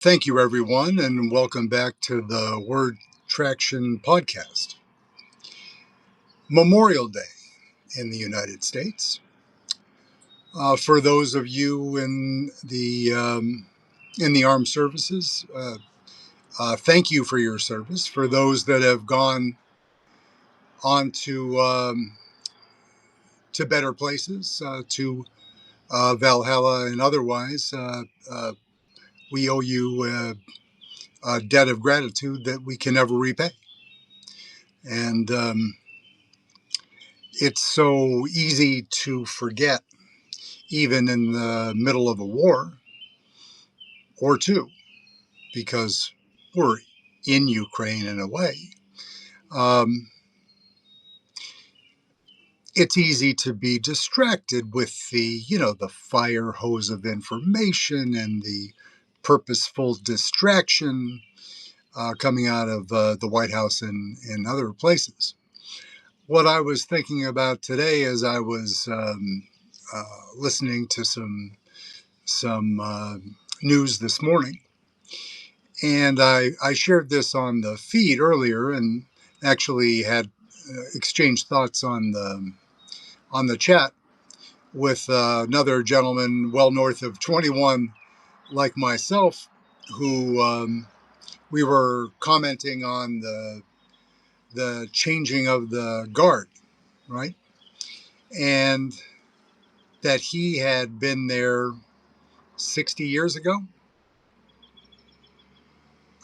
Thank you, everyone, and welcome back to the Word Traction podcast. Memorial Day in the United States. For those of you in the armed services, thank you for your service. For those that have gone on to better places, to Valhalla and otherwise, we owe you a debt of gratitude that we can never repay. And it's so easy to forget, even in the middle of a war or two, because we're in Ukraine in a way. Um, it's easy to be distracted with the fire hose of information and the purposeful distraction coming out of the White House and other places. What I was thinking about today as I was uh, listening to some news this morning, and I shared this on the feed earlier, and actually had exchanged thoughts on the chat with another gentleman well north of 21, like myself, who we were commenting on the changing of the guard, right? And that he had been there 60 years ago.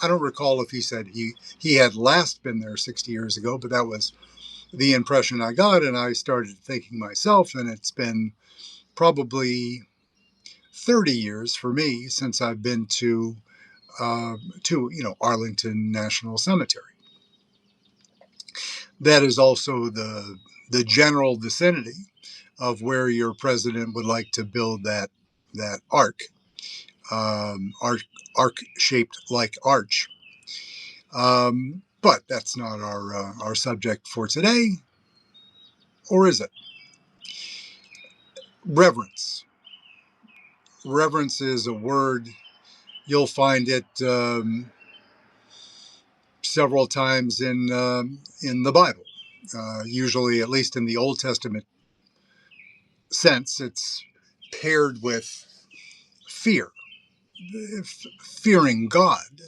I don't recall if he said he had last been there 60 years ago, but that was the impression I got. And I started thinking myself, and it's been probably 30 years for me since I've been to Arlington National Cemetery. That is also the general vicinity of where your president would like to build that arc arc shaped like arch. But that's not our subject for today, or is it? Reverence. Reverence is a word. You'll find it several times in the Bible. Usually, at least in the Old Testament sense, it's paired with fear, fearing God.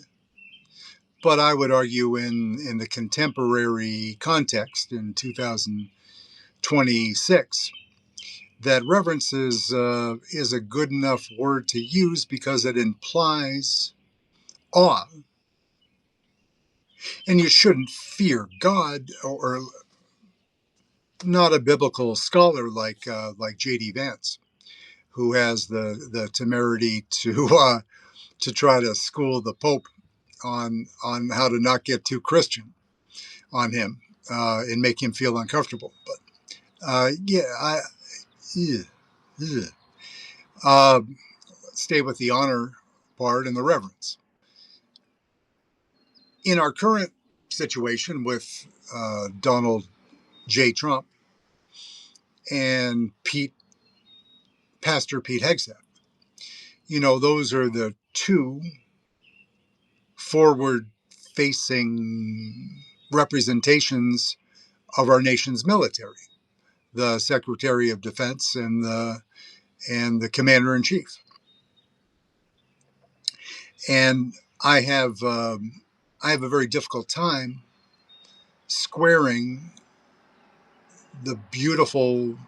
But I would argue in the contemporary context in 2026 that reverence is a good enough word to use because it implies awe, and you shouldn't fear God, or not a biblical scholar like J.D. Vance, who has the temerity to try to school the Pope on how to not get too Christian on him and make him feel uncomfortable. But yeah, yeah. Uh, stay with the honor part and the reverence. In our current situation with Donald J. Trump and Pastor Pete Hegseth, those are the two forward facing representations of our nation's military, the Secretary of Defense and the Commander in Chief. And I have I have a very difficult time squaring the beautiful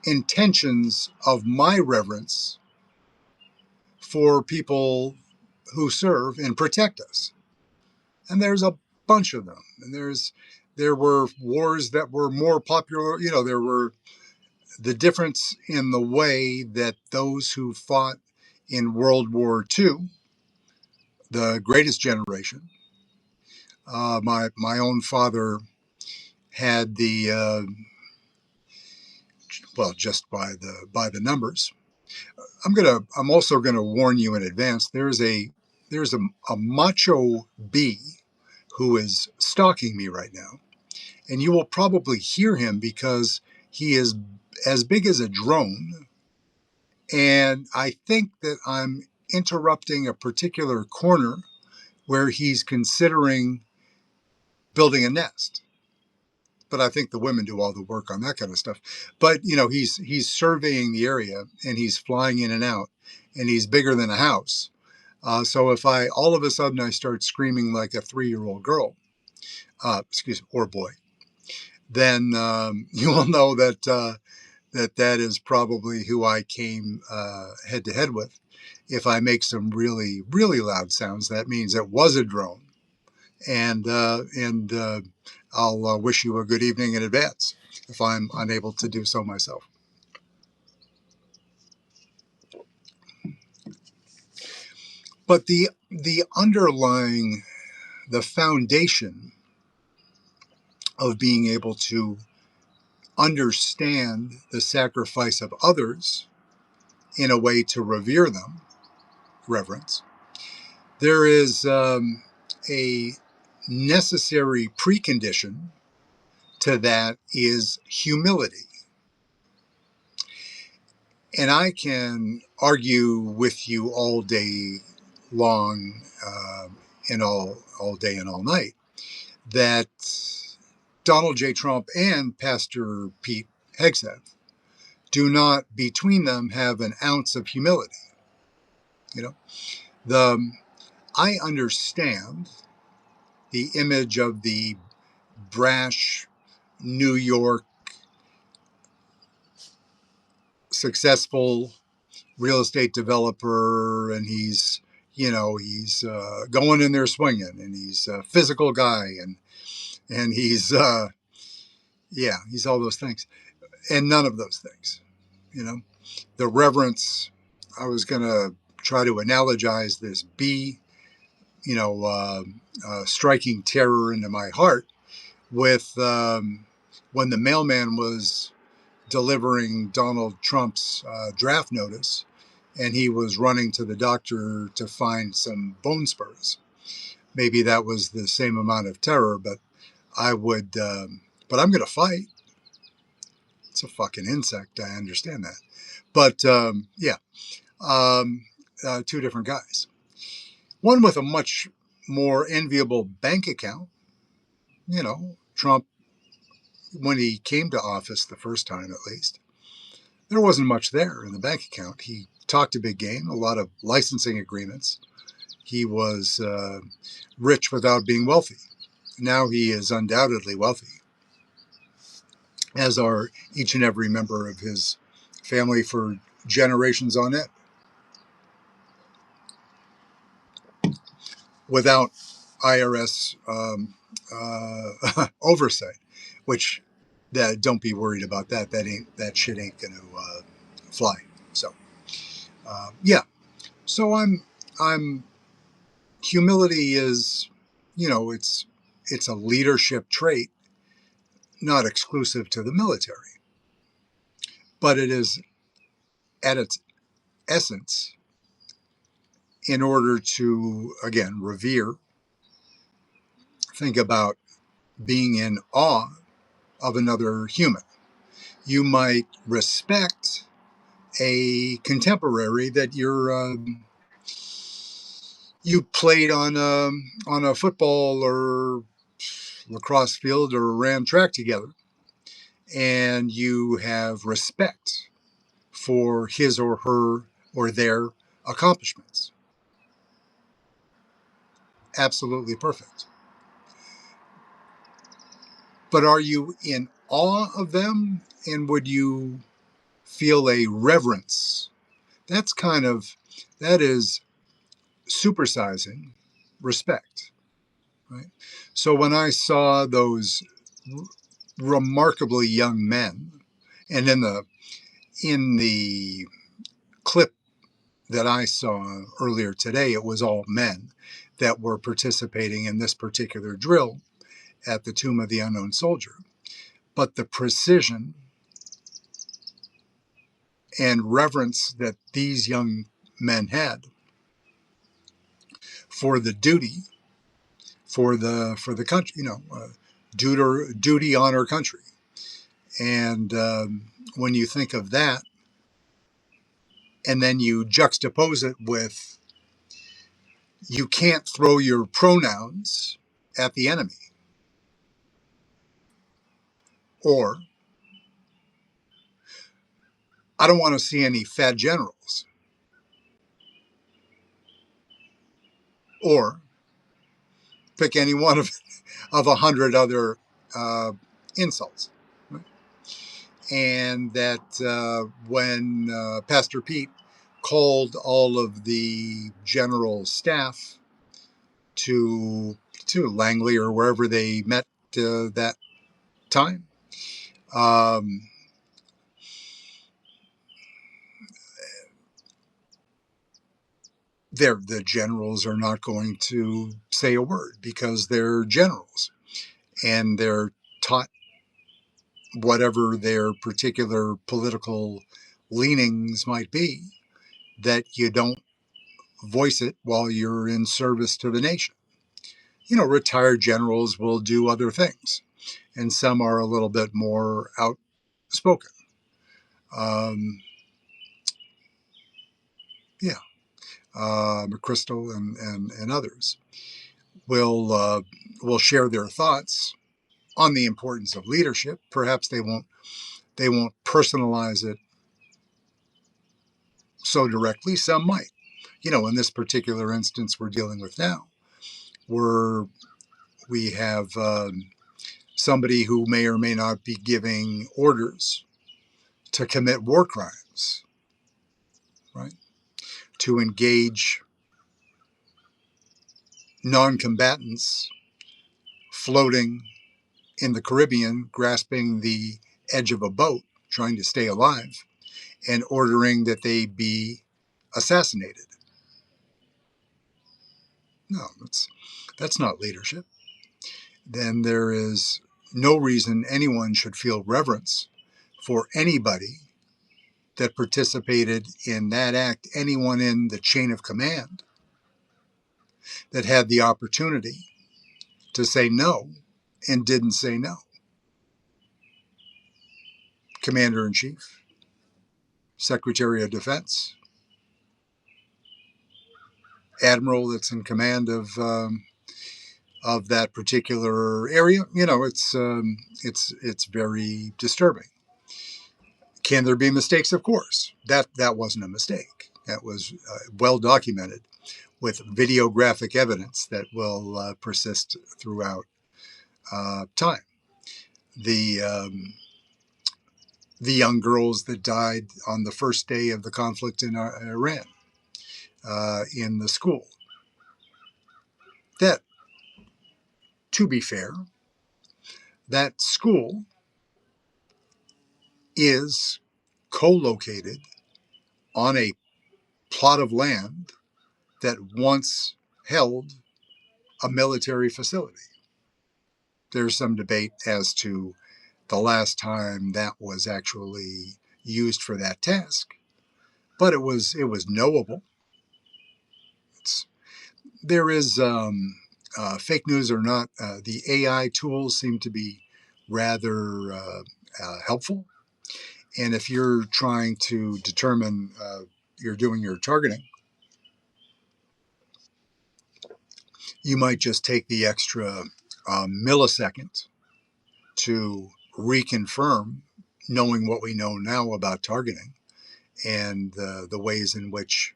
intentions of my reverence for people who serve and protect us. And there's a bunch of them. And there were wars that were more popular. There were the difference in the way that those who fought in World War II, the greatest generation. My own father had well, just by the numbers. I'm also gonna warn you in advance. There's a macho bee who is stalking me right now, and you will probably hear him because he is as big as a drone, and I think that I'm interrupting a particular corner where he's considering building a nest. But I think the women do all the work on that kind of stuff. But he's surveying the area, and he's flying in and out, and he's bigger than a house. So if I all of a sudden I start screaming like a 3-year-old girl, excuse me, or boy, then you will know that is probably who I came head to head with. If I make some really, really loud sounds, that means it was a drone. And I'll wish you a good evening in advance if I'm unable to do so myself. But the underlying, the foundation of being able to understand the sacrifice of others in a way to revere them, reverence, there is a necessary precondition to that is humility. And I can argue with you all day long and all day and all night that Donald J. Trump and Pastor Pete Hegseth do not between them have an ounce of humility. I understand the image of the brash New York successful real estate developer, and he's going in there swinging, and he's a physical guy, and he's he's all those things, and none of those things. The reverence. I was gonna try to analogize this bee, striking terror into my heart with when the mailman was delivering Donald Trump's draft notice, and he was running to the doctor to find some bone spurs. Maybe that was the same amount of terror, but I would, but I'm going to fight. It's a fucking insect. I understand that. But two different guys. One with a much more enviable bank account. Trump, when he came to office the first time at least, there wasn't much there in the bank account. He talked a big game, a lot of licensing agreements. He was rich without being wealthy. Now he is undoubtedly wealthy, as are each and every member of his family for generations on end, without IRS oversight. Which, don't be worried about that. That shit ain't going to fly. So, So I'm. Humility is, it's a leadership trait, not exclusive to the military, but it is at its essence in order to, again, revere, think about being in awe of another human. You might respect a contemporary that you played on a football or lacrosse field or ran track together, and you have respect for his or her or their accomplishments. Absolutely perfect. But are you in awe of them, and would you feel a reverence? That is supersizing respect, right? So when I saw those remarkably young men, and in the clip that I saw earlier today, it was all men that were participating in this particular drill at the Tomb of the Unknown Soldier. But the precision and reverence that these young men had for the duty, for the country, duty, honor, country. And when you think of that, and then you juxtapose it with You can't throw your pronouns at the enemy. Or, I don't want to see any fat generals. Or, pick any one of 100 other insults. And that when Pastor Pete called all of the general staff to Langley or wherever they met that time, um, the generals are not going to say a word because they're generals and they're taught whatever their particular political leanings might be, that you don't voice it while you're in service to the nation. Retired generals will do other things, and some are a little bit more outspoken. Um, yeah, McChrystal and others will share their thoughts on the importance of leadership. Perhaps they won't personalize it so directly. Some might. In this particular instance we're dealing with now, where we have somebody who may or may not be giving orders to commit war crimes, right? To engage non-combatants floating in the Caribbean, grasping the edge of a boat, trying to stay alive, and ordering that they be assassinated. No, that's not leadership. Then there is no reason anyone should feel reverence for anybody that participated in that act, anyone in the chain of command that had the opportunity to say no and didn't say no. Commander in Chief, Secretary of Defense, Admiral that's in command of that particular area. It's very disturbing. Can there be mistakes? Of course. That wasn't a mistake. That was well documented with videographic evidence that will persist throughout time. The the young girls that died on the first day of the conflict in Iran in the school. That, to be fair, that school is co-located on a plot of land that once held a military facility. There's some debate as to the last time that was actually used for that task, but it was knowable. There is fake news or not, the AI tools seem to be rather helpful. And if you're trying to determine, you're doing your targeting, you might just take the extra millisecond to reconfirm, knowing what we know now about targeting and the ways in which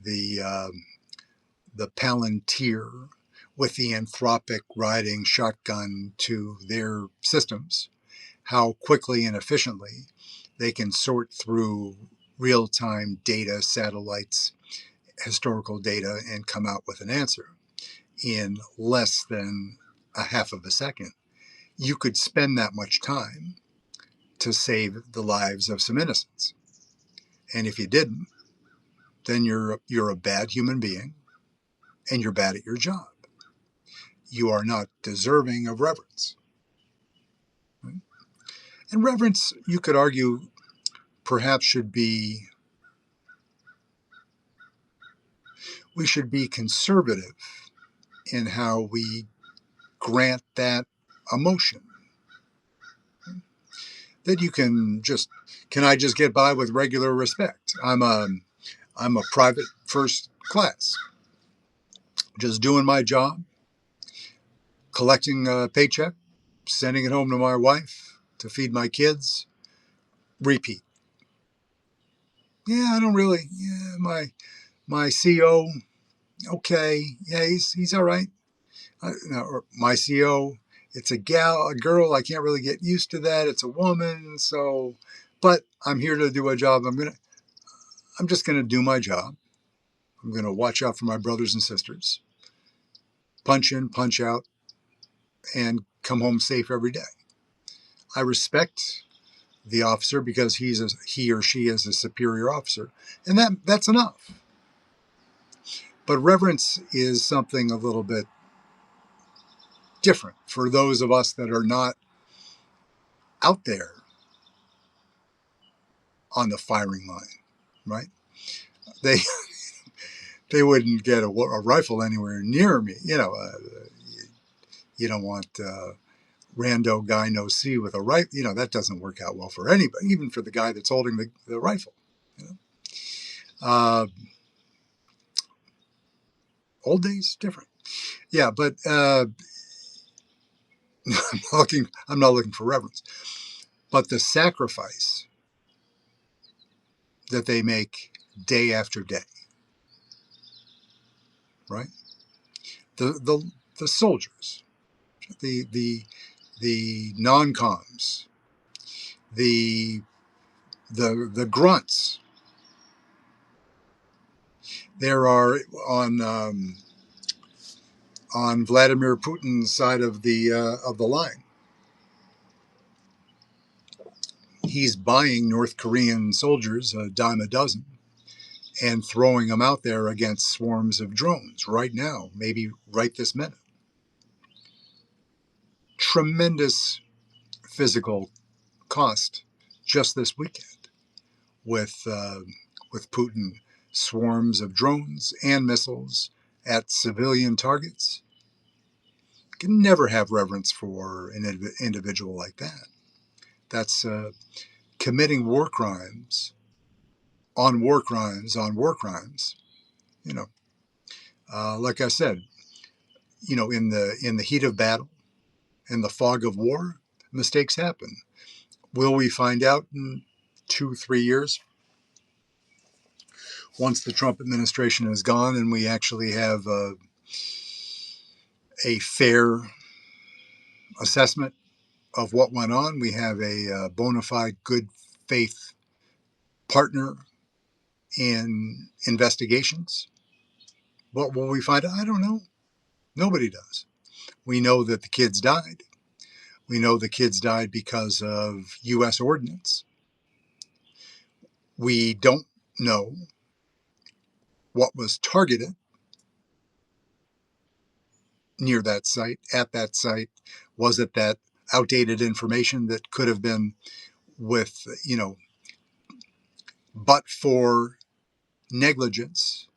the Palantir with the Anthropic riding shotgun to their systems, how quickly and efficiently they can sort through real-time data, satellites, historical data, and come out with an answer in less than a half of a second. You could spend that much time to save the lives of some innocents. And if you didn't, then you're a bad human being and you're bad at your job. You are not deserving of reverence. Right? And reverence, you could argue, perhaps we should be conservative in how we grant that emotion. That you can I just get by with regular respect? I'm a private first class. just doing my job, collecting a paycheck, sending it home to my wife to feed my kids, repeat. Yeah, I don't really. Yeah, my CO, okay. Yeah, he's all right. No, my CO, it's a girl. I can't really get used to that. It's a woman, so. But I'm here to do a job. I'm just gonna do my job. I'm gonna watch out for my brothers and sisters, punch in, punch out, and come home safe every day. I respect the officer because he or she is a superior officer, and that's enough. But reverence is something a little bit different for those of us that are not out there on the firing line, right? They they wouldn't get a rifle anywhere near me. You don't want rando guy no see with a rifle. That doesn't work out well for anybody, even for the guy that's holding the rifle. You know? Old days different. Yeah, but I'm not looking for reverence. But the sacrifice that they make day after day, right? The soldiers, the non-coms, the the grunts. There are on Vladimir Putin's side of the line. He's buying North Korean soldiers a dime a dozen and throwing them out there against swarms of drones right now, maybe right this minute. Tremendous physical cost just this weekend with with Putin swarms of drones and missiles at civilian targets. You can never have reverence for an individual like that. That's committing war crimes on war crimes on war crimes. You know, like I said, in the heat of battle, in the fog of war, mistakes happen. Will we find out in 2, 3 years once the Trump administration is gone and we actually have a fair assessment of what went on? We have a bona fide good faith partner in investigations. What will we find out? I don't know. Nobody does. We know that the kids died. We know the kids died because of U.S. ordinance. We don't know what was targeted near that site, at that site. Was it that outdated information that could have been with, but for negligence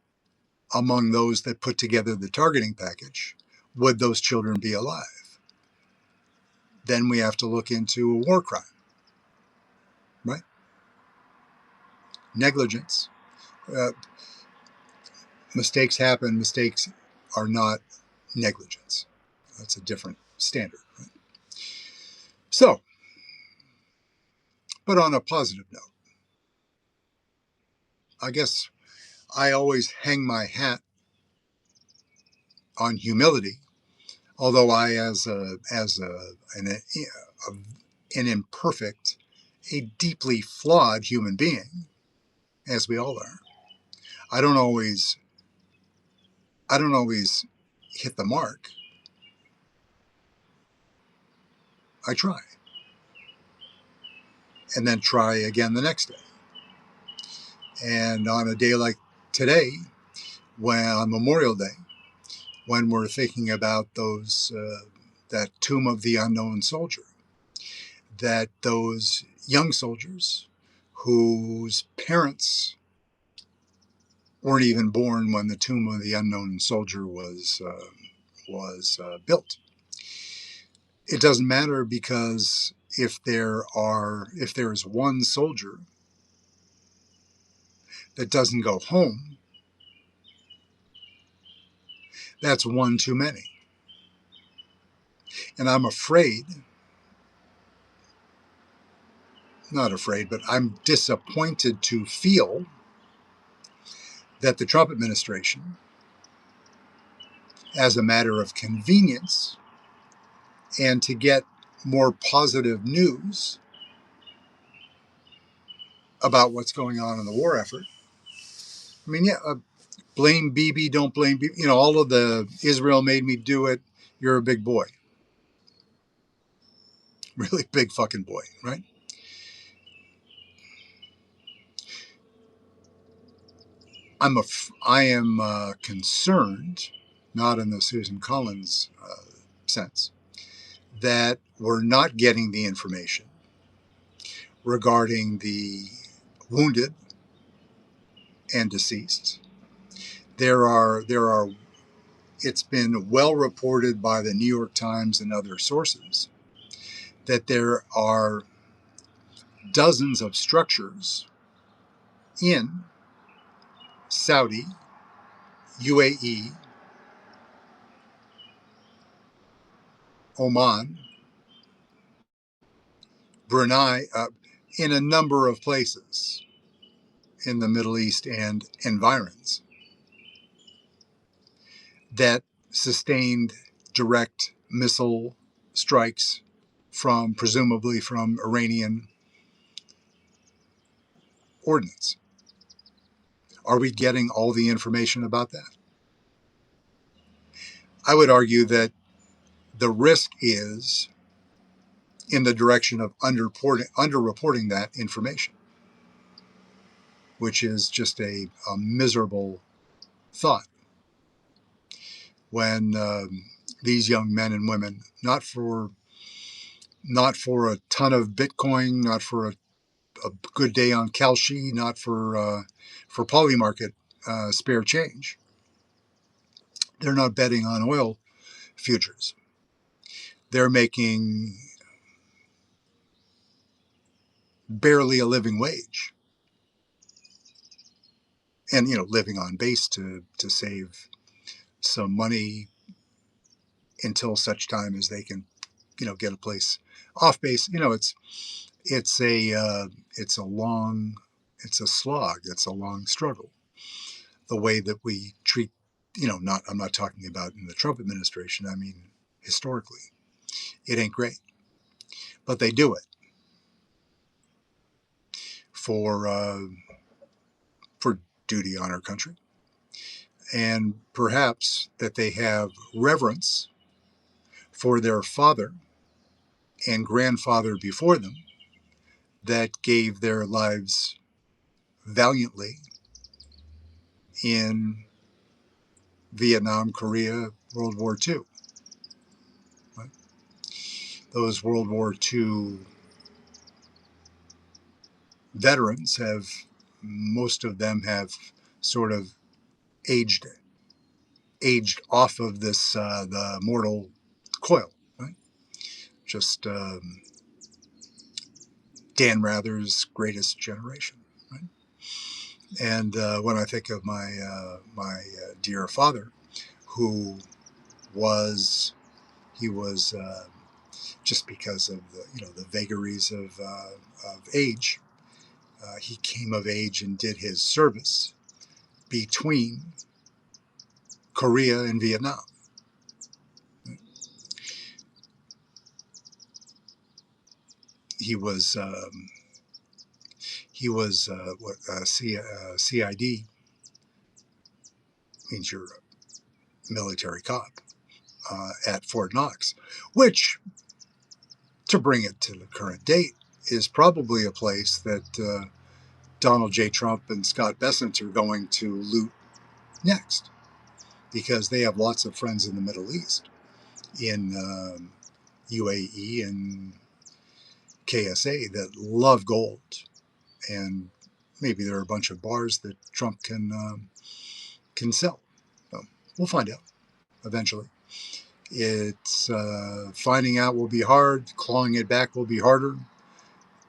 among those that put together the targeting package? Would those children be alive? Then we have to look into a war crime, right? Negligence. Uh, Mistakes happen. Mistakes are not negligence. That's a different standard. Right? So, but on a positive note, I guess I always hang my hat on humility, although I, an imperfect, a deeply flawed human being, as we all are, I don't always, I don't always hit the mark. I try, and then try again the next day. And on a day like today, when on Memorial Day, when we're thinking about those that tomb of the unknown soldier, that those young soldiers whose parents weren't even born when the tomb of the unknown soldier was built. It doesn't matter because if there is one soldier that doesn't go home, That's one too many. And I'm afraid, not afraid, but I'm disappointed to feel that the Trump administration, as a matter of convenience and to get more positive news about what's going on in the war effort. I mean, yeah, blame Bibi, don't blame Bibi. You know, all of the Israel made me do it. You're a big boy, really big fucking boy, right? I am concerned, not in the Susan Collins sense, that we're not getting the information regarding the wounded and deceased. There are. It's been well reported by the New York Times and other sources that there are dozens of structures in Saudi, UAE, Oman, Brunei, in a number of places in the Middle East and environs that sustained direct missile strikes from presumably from Iranian ordnance. Are we getting all the information about that? I would argue that the risk is in the direction of underreporting that information, which is just a miserable thought when these young men and women, not for a ton of Bitcoin, not for a good day on Kalshi, not for Polymarket spare change. They're not betting on oil futures. They're making barely a living wage, and living on base to save some money until such time as they can, get a place off base. It's a it's a long it's a slog. It's a long struggle. The way that we treat, not I'm not talking about in the Trump administration. I mean historically, it ain't great, but they do it for for duty on our country, and perhaps that they have reverence for their father and grandfather before them that gave their lives valiantly in Vietnam, Korea, World War II. Right? Those World War II veterans have, most of them have sort of aged off of this the mortal coil. Right? Just Dan Rather's Greatest Generation. Right? And when I think of my dear father, who was he was just because of the vagaries of age. He came of age and did his service between Korea and Vietnam. He was what CID means, you're a military cop at Fort Knox, which, to bring it to the current date, is probably a place that Donald J. Trump and Scott Bessent are going to loot next, because they have lots of friends in the Middle East, in UAE and KSA, that love gold, and maybe there are a bunch of bars that Trump can sell. So we'll find out eventually. It's finding out will be hard. Clawing it back will be harder.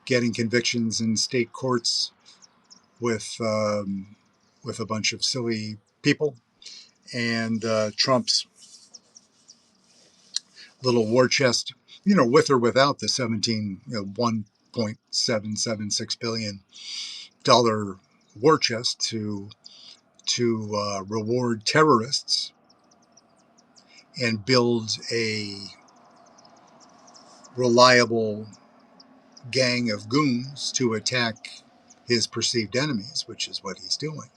Getting convictions in state courts with a bunch of silly people, And Trump's little war chest, with or without the 1.776 billion dollar war chest to reward terrorists and build a reliable gang of goons to attack his perceived enemies, which is what he's doing.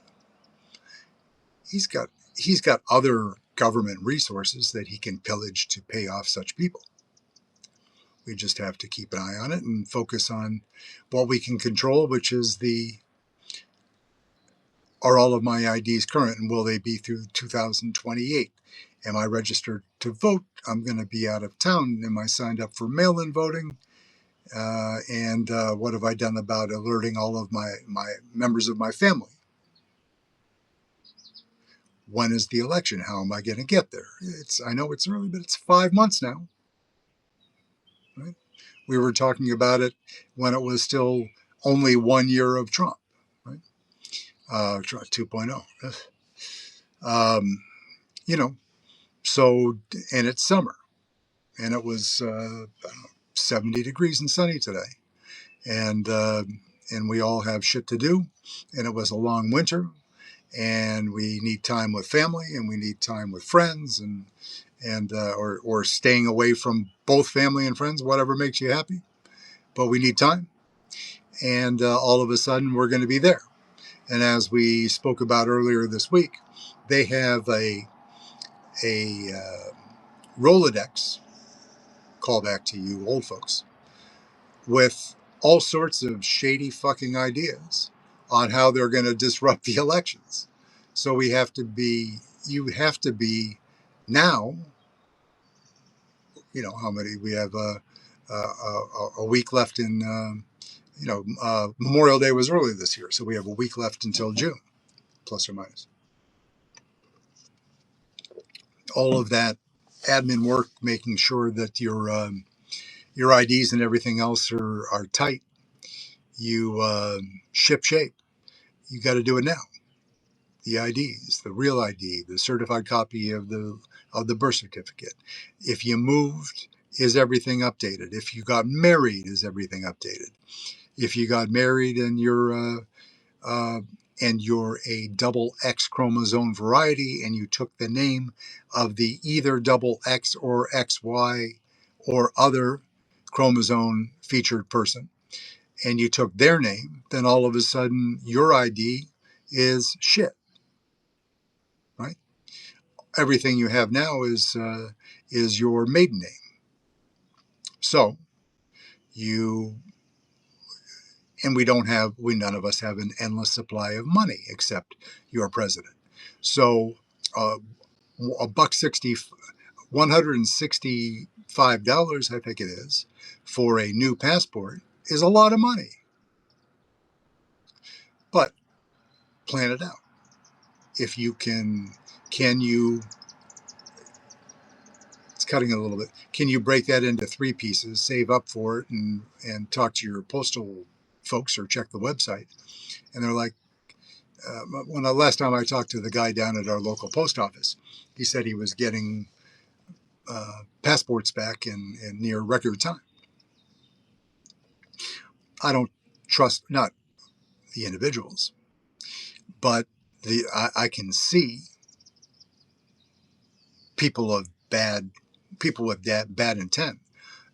He's got he's got other government resources that he can pillage to pay off such people. We just have to keep an eye on it and focus on what we can control, which is are all of my IDs current, and will they be through 2028? Am I registered to vote? I'm going to be out of town. Am I signed up for mail-in voting? And what have I done about alerting all of my members of my family? When is the election? How am I going to get there? I know it's early, but it's 5 months now. Right? We were talking about it when it was still only 1 year of Trump, right? Trump 2.0. You know, so, and it's summer, and it was 70 degrees and sunny today, and we all have shit to do, and it was a long winter, and we need time with family, and we need time with friends, or staying away from both family and friends, whatever makes you happy. But we need time, and all of a sudden we're going to be there. And as we spoke about earlier this week, they have a Rolodex, call back to you old folks, with all sorts of shady fucking ideas on how they're going to disrupt the elections. So you have to be now, how many, we have a week left in, Memorial Day was early this year. So we have a week left until June, plus or minus. All of that admin work, making sure that your IDs and everything else are tight. You ship shape. You got to do it now. The IDs, the real ID, the certified copy of the birth certificate. If you moved, is everything updated? If you got married, is everything updated? If you got married and you're a double X chromosome variety, and you took the name of the either double X or XY or other chromosome featured person, and you took their name, then all of a sudden your ID is shit, right? Everything you have now is your maiden name. So you and we none of us have an endless supply of money except your president. So uh, a buck 60, $165, I think it is, for a new passport is a lot of money. But plan it out. If you can you, it's cutting a little bit. Can you break that into 3 pieces, save up for it, and talk to your postal folks or check the website? And they're like, when the last time I talked to the guy down at our local post office, he said he was getting passports back in near record time. I don't trust, not the individuals, but I can see people with bad intent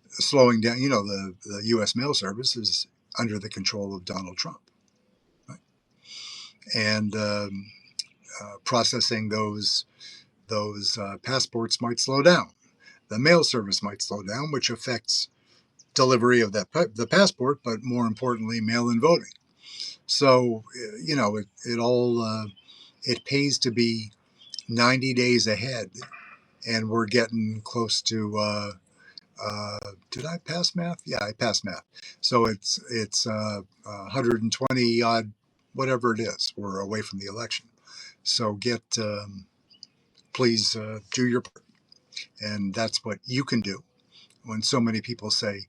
slowing down. The U.S. mail service is under the control of Donald Trump, right? And processing those passports might slow down. The mail service might slow down, which affects delivery of the passport, but more importantly, mail-in voting. So it pays to be 90 days ahead, and we're getting close to. Did I pass math? Yeah, I passed math. So it's 120 odd, whatever it is. We're away from the election. So please do your part, and that's what you can do. When so many people say,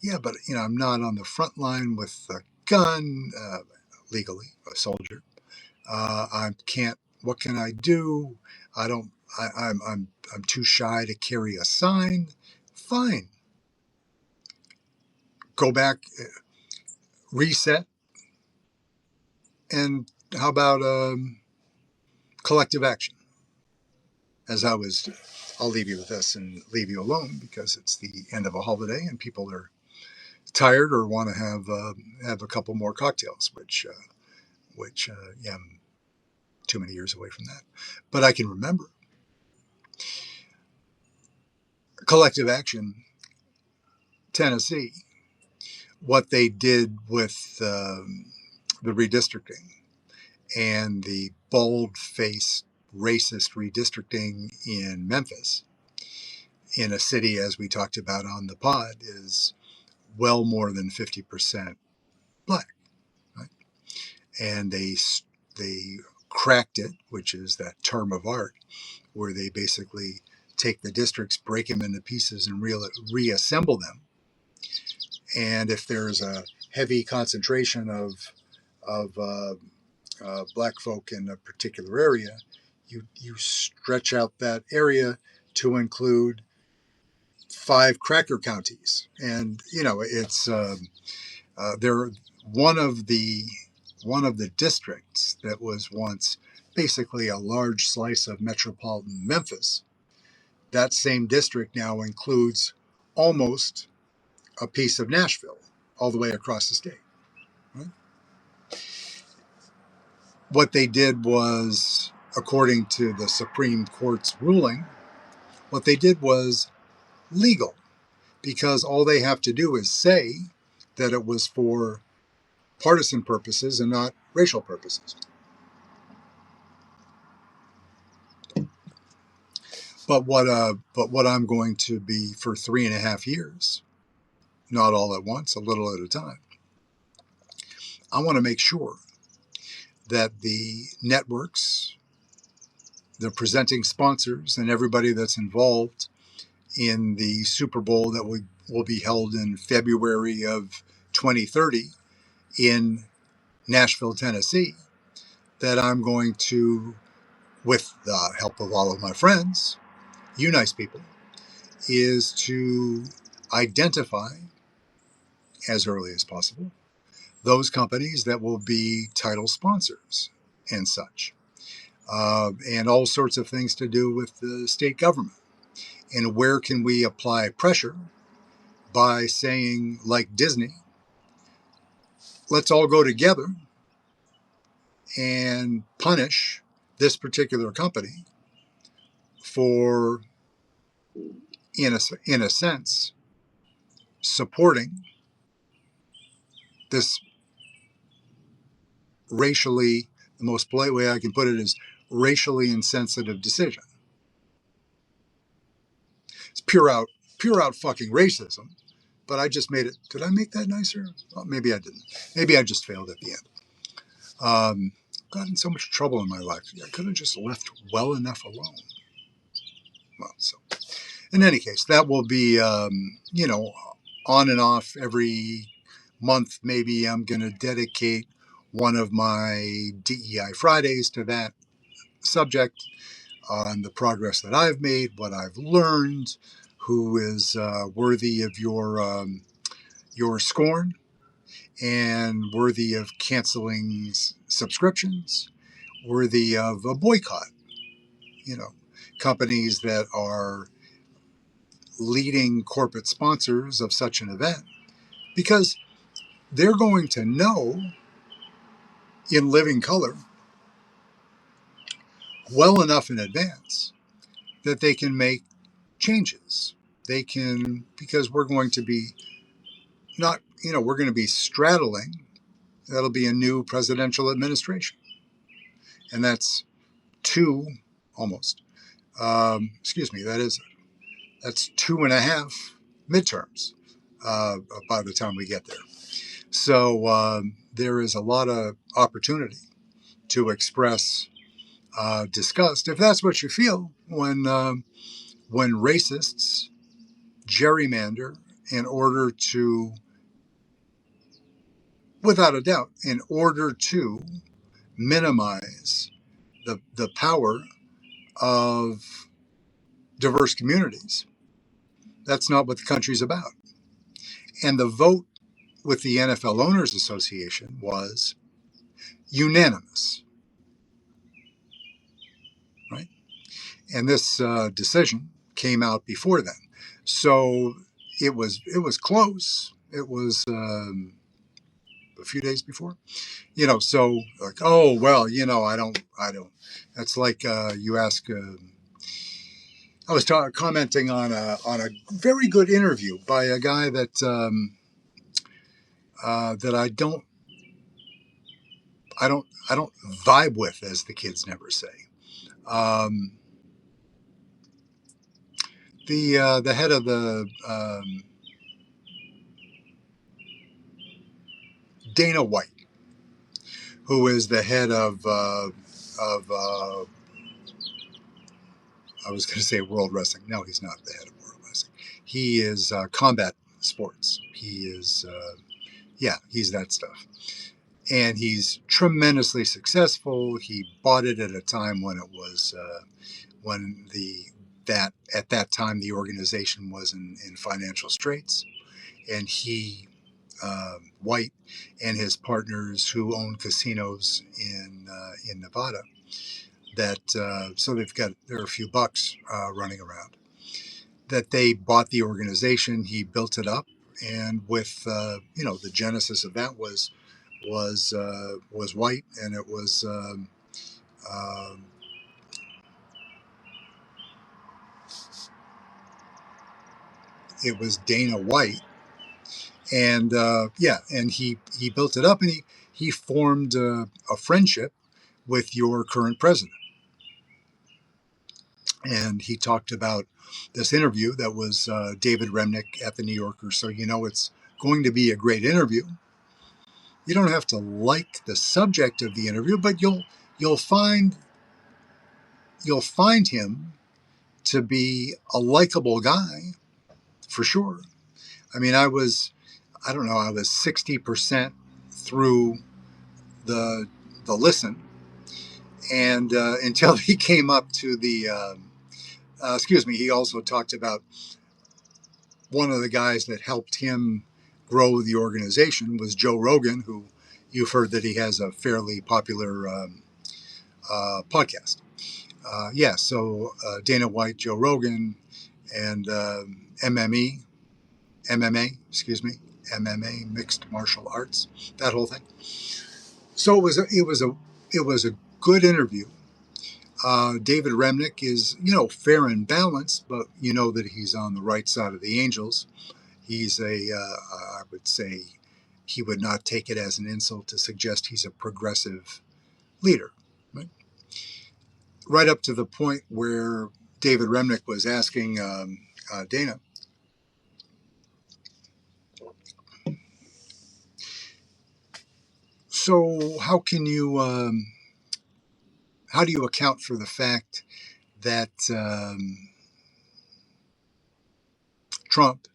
"Yeah, but I'm not on the front line with a gun legally, a soldier. I can't What can I do? I don't. I'm too shy to carry a sign. Fine. Go back, reset, and how about collective action? As I was, I'll leave you with this and leave you alone because it's the end of a holiday and people are tired or want to have a couple more cocktails, yeah, I'm too many years away from that. But I can remember collective action, Tennessee, what they did with the redistricting and the bold-faced racist redistricting in Memphis, in a city, as we talked about on the pod, is well more than 50% black, right? And they cracked it, which is that term of art, where they basically take the districts, break them into pieces, and reassemble them. And if there's a heavy concentration of black folk in a particular area, you stretch out that area to include 5 cracker counties, and it's they're one of the districts that was once basically a large slice of metropolitan Memphis. That same district now includes almost a piece of Nashville all the way across the state. Right? What they did was, according to the Supreme Court's ruling, what they did was legal, because all they have to do is say that it was for partisan purposes and not racial purposes. But what I'm going to be for 3.5 years, not all at once, a little at a time, I want to make sure that the networks, the presenting sponsors, and everybody that's involved in the Super Bowl that will be held in February of 2030 in Nashville, Tennessee, that I'm going to, with the help of all of my friends, you nice people, is to identify as early as possible those companies that will be title sponsors and such, and all sorts of things to do with the state government. And where can we apply pressure by saying, like Disney, let's all go together and punish this particular company for, in a sense, supporting this racially, the most polite way I can put it is racially insensitive decision. It's pure out fucking racism. But I just made it. Did I make that nicer? Well, maybe I didn't. Maybe I just failed at the end. Got in so much trouble in my life. I could have just left well enough alone. Well, so in any case, that will be, on and off every month. Maybe I'm going to dedicate one of my DEI Fridays to that subject, on the progress that I've made, what I've learned, who is worthy of your scorn and worthy of canceling subscriptions, worthy of a boycott. You know, companies that are leading corporate sponsors of such an event, because they're going to know in living color well enough in advance that they can make changes. They can, because we're going to be not, we're going to be straddling, that'll be a new presidential administration. And that's two, almost, excuse me, that's 2.5 midterms by the time we get there. So there is a lot of opportunity to express disgust, if that's what you feel, when racists gerrymander in order to, without a doubt, in order to minimize the power of diverse communities. That's not what the country's about. And the vote with the NFL Owners Association was unanimous, right? And this decision came out before then, so it was close. It was a few days before, So like, oh well, I don't. That's like you ask. I was commenting on a very good interview by a guy that I don't vibe with, as the kids never say. Um, the head of the Dana White, who is the head of I was going to say World Wrestling. No, he's not the head of World Wrestling. He is combat sports. He is yeah, he's that stuff. And he's tremendously successful. He bought it at a time when it was when the that at that time the organization was in financial straits, and he White and his partners who own casinos in Nevada. That so there are a few bucks running around. That they bought the organization, he built it up, and with the genesis of that was White, and um, it was Dana White, and yeah, and he built it up, and he formed a friendship with your current president. And he talked about this interview that was David Remnick at the New Yorker. So it's going to be a great interview. You don't have to like the subject of the interview, but you'll find you'll find him to be a likable guy for sure. I mean, I don't know, I was 60% through the the listen, and until he came up to excuse me, he also talked about one of the guys that helped him grow the organization was Joe Rogan, who you've heard that he has a fairly popular podcast. Yeah, so Dana White, Joe Rogan, and excuse me, MMA, mixed martial arts, that whole thing. So it was a good interview. David Remnick is fair and balanced, but you know that he's on the right side of the Angels. He's I would say he would not take it as an insult to suggest he's a progressive leader. Right, right up to the point where David Remnick was asking Dana, so how do you account for the fact that Trump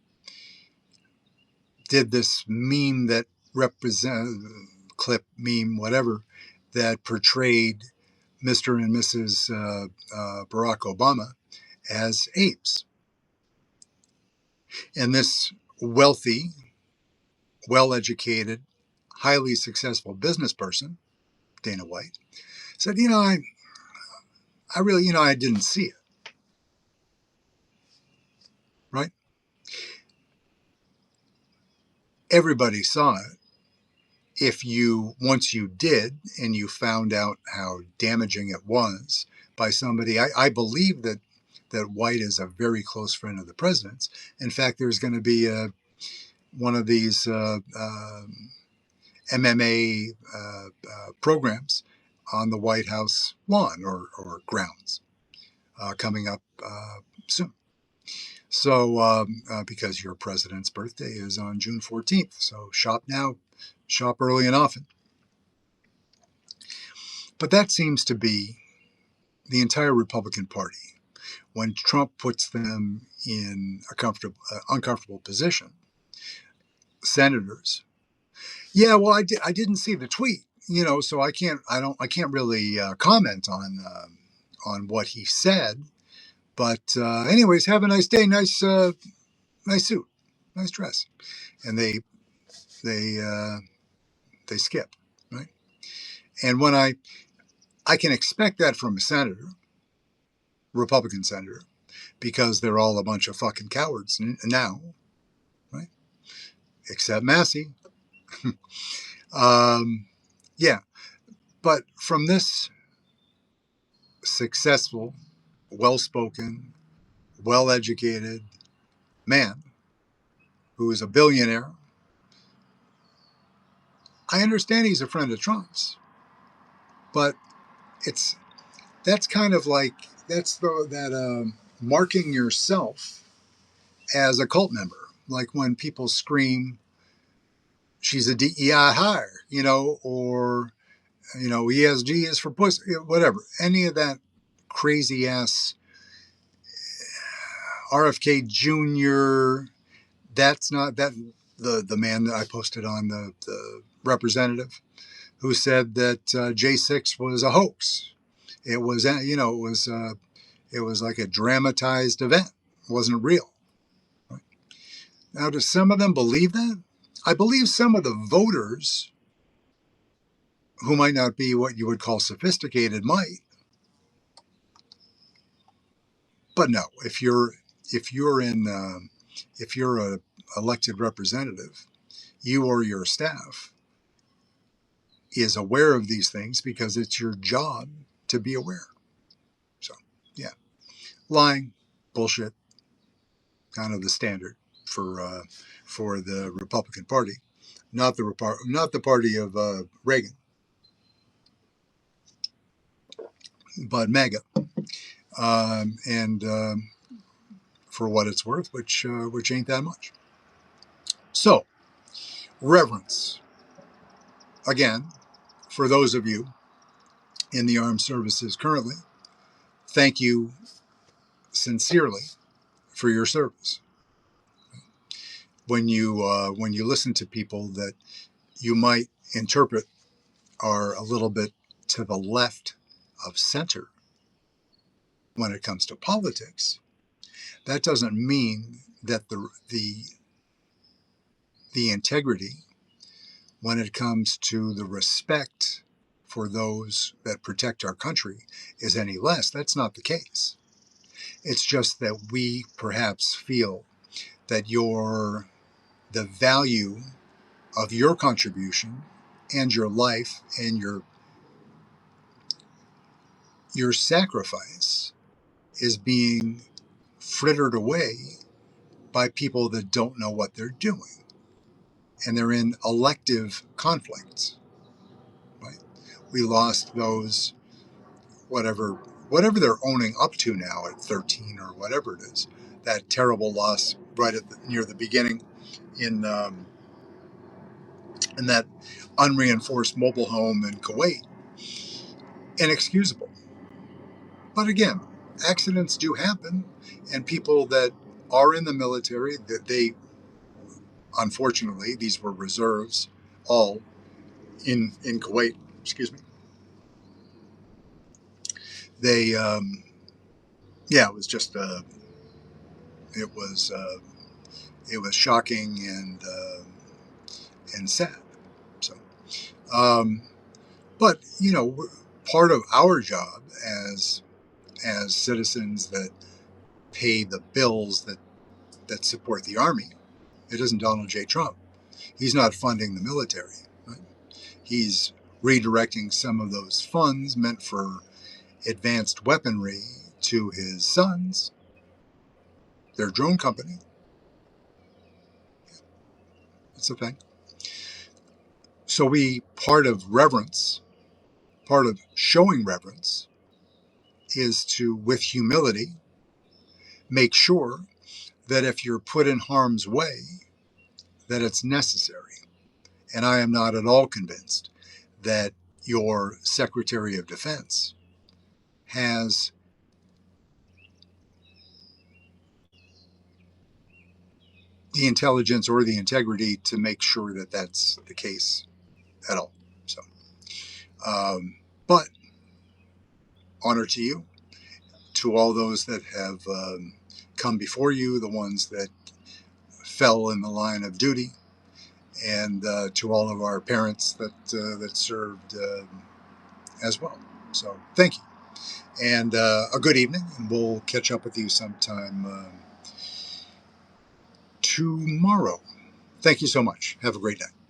did this meme that represent clip meme whatever that portrayed Mr. and Mrs. Barack Obama as apes, and this wealthy, well-educated, highly successful business person, Dana White, said, I really, I didn't see it, right? Everybody saw it. If you once you did and you found out how damaging it was by somebody, I believe that White is a very close friend of the president's. In fact, there's going to be one of these MMA programs on the White House lawn or grounds coming up soon. So because your president's birthday is on June 14th, so shop now, shop early and often. But that seems to be the entire Republican Party. When Trump puts them in a uncomfortable position, senators, yeah, well, I didn't see the tweet. so I can't really comment on what he said. But anyways, have a nice day. Nice suit, nice dress. And they uh, they skip, right? And when I can expect that from a senator, Republican senator, because they're all a bunch of fucking cowards now, right? Except Massey. um, yeah, but from this successful, well-spoken, well-educated man who is a billionaire, I understand he's a friend of Trump's, but it's that's kind of like that's the that marking yourself as a cult member, like when people scream, "She's a DEI hire," or ESG is for pussy, whatever. Any of that crazy ass RFK Jr. That's not that the man that I posted on the representative who said that J6 was a hoax. It was it was like a dramatized event. It wasn't real. Now, do some of them believe that? I believe some of the voters who might not be what you would call sophisticated might. But no, if you're in if you're a elected representative, you or your staff is aware of these things because it's your job to be aware. So yeah, lying, bullshit, kind of the standard for the Republican Party, not the party of Reagan, but MAGA, and for what it's worth, which ain't that much. So reverence again for those of you in the armed services currently. Thank you sincerely for your service. When you listen to people that you might interpret are a little bit to the left of center when it comes to politics, that doesn't mean that the integrity when it comes to the respect for those that protect our country is any less. That's not the case. It's just that we perhaps feel that the value of your contribution and your life and your sacrifice is being frittered away by people that don't know what they're doing, and they're in elective conflicts, right? We lost those whatever they're owning up to now at 13 or whatever it is, that terrible loss right near the beginning in that unreinforced mobile home in Kuwait. Inexcusable. But again, accidents do happen, and people that are in the military, that they unfortunately these were reserves, all in Kuwait. Excuse me. They yeah, it was just it was uh, it was shocking and sad. So, um, but part of our job as citizens that pay the bills that support the army. It isn't Donald J. Trump. He's not funding the military. Right? He's redirecting some of those funds meant for advanced weaponry to his sons, their drone company. It's a thing. So part of reverence, part of showing reverence is to, with humility, make sure that if you're put in harm's way, that it's necessary. And I am not at all convinced that your Secretary of Defense has the intelligence or the integrity to make sure that that's the case at all. So, But honor to you, to all those that have come before you, the ones that fell in the line of duty, and to all of our parents that served as well. So thank you, and a good evening, and we'll catch up with you sometime tomorrow. Thank you so much. Have a great night.